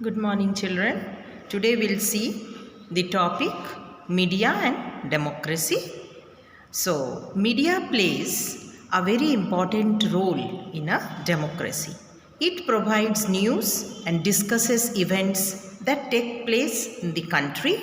Good morning, children. Today we'll see the topic media and democracy. So, media plays a very important role in a democracy. It provides news and discusses events that take place in the country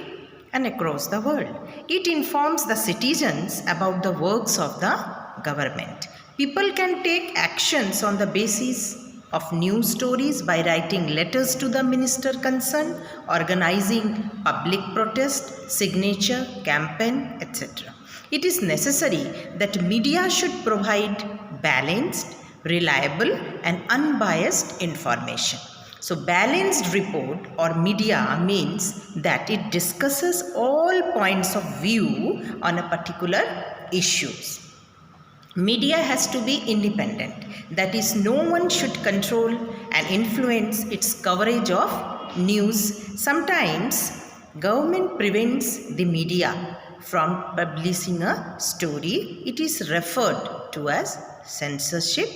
and across the world. It informs the citizens about the works of the government. People can take actions on the basis of news stories by writing letters to the minister concerned, organizing public protest, signature, campaign, etc. It is necessary that media should provide balanced, reliable and unbiased information. So balanced report or media means that it discusses all points of view on a particular issues. Media has to be independent. That is, no one should control and influence its coverage of news. Sometimes government prevents the media from publishing a story. It is referred to as censorship.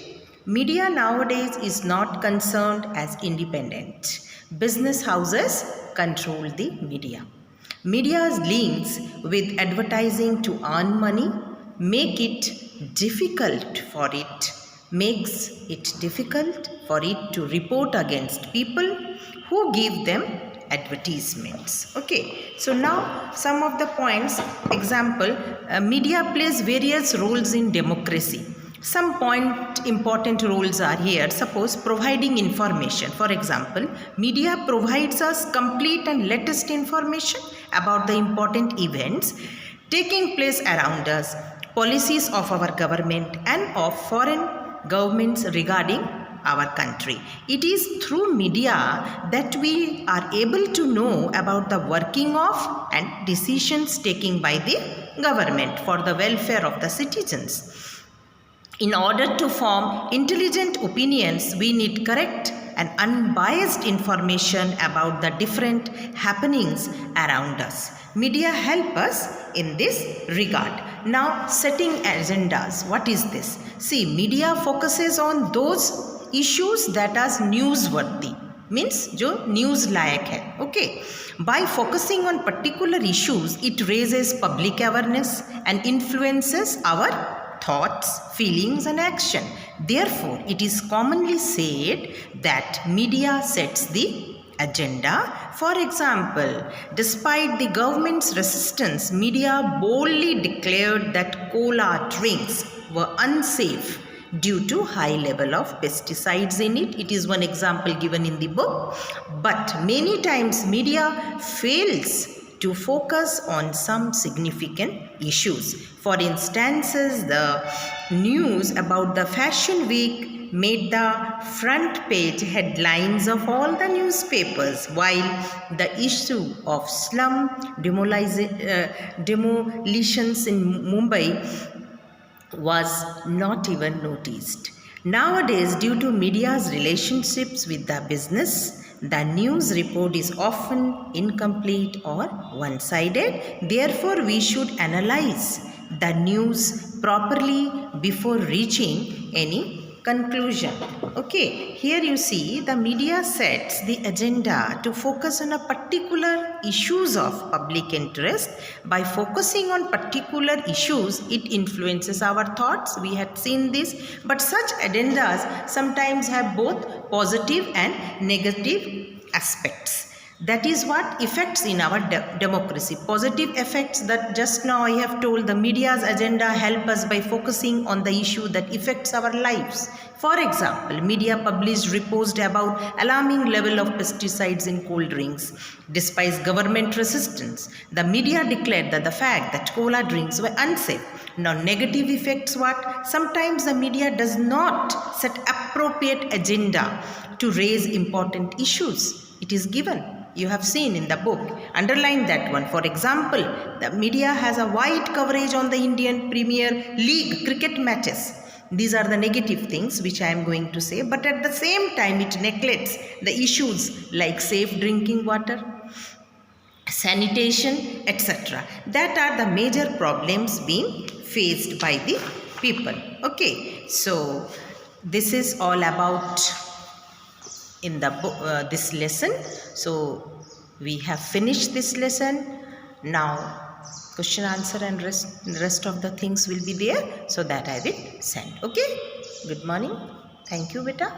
Media nowadays is not concerned as independent. Business houses control the media. Media's links with advertising to earn money makes it difficult for it to report against people who give them advertisements. Okay, so now some of the points. Example, media plays various roles in democracy. Some important roles are here. Suppose providing information. For example, media provides us complete and latest information about the important events taking place around us, policies of our government and of foreign governments regarding our country. It is through media that we are able to know about the working of and decisions taken by the government for the welfare of the citizens. In order to form intelligent opinions, we need correct and unbiased information about the different happenings around us. Media help us in this regard. Now, setting agendas. What is this? See, media focuses on those issues that are newsworthy. Means जो news लायक है. Okay. By focusing on particular issues, it raises public awareness and influences our thoughts, feelings and action. Therefore, it is commonly said that media sets the agenda. For example, despite the government's resistance, media boldly declared that cola drinks were unsafe due to high level of pesticides in it. It is one example given in the book. But many times media fails to focus on some significant issues. For instances, the news about the Fashion Week made the front page headlines of all the newspapers, while the issue of slum demolitions in Mumbai was not even noticed. Nowadays, due to media's relationships with the business, the news report is often incomplete or one-sided. Therefore, we should analyze the news properly before reaching any conclusion. Okay, here you see the media sets the agenda to focus on a particular issues of public interest. By focusing on particular issues, it influences our thoughts. We had seen this, but such agendas sometimes have both positive and negative aspects. That is what effects in our democracy. Positive effects that just now I have told, the media's agenda help us by focusing on the issue that affects our lives. For example, media published reports about alarming level of pesticides in cold drinks. Despite government resistance, the media declared that the fact that cola drinks were unsafe. Now, negative effects what? Sometimes the media does not set appropriate agenda to raise important issues. It is given. You have seen in the book. Underline that one. For example, the media has a wide coverage on the Indian Premier League cricket matches. These are the negative things which I am going to say, but at the same time it neglects the issues like safe drinking water, sanitation, etc. That are the major problems being faced by the people. Okay, so this is all about in the this lesson. So we have finished this lesson. Now question answer and rest of the things will be there, so that I will send. Okay, good morning. Thank you beta.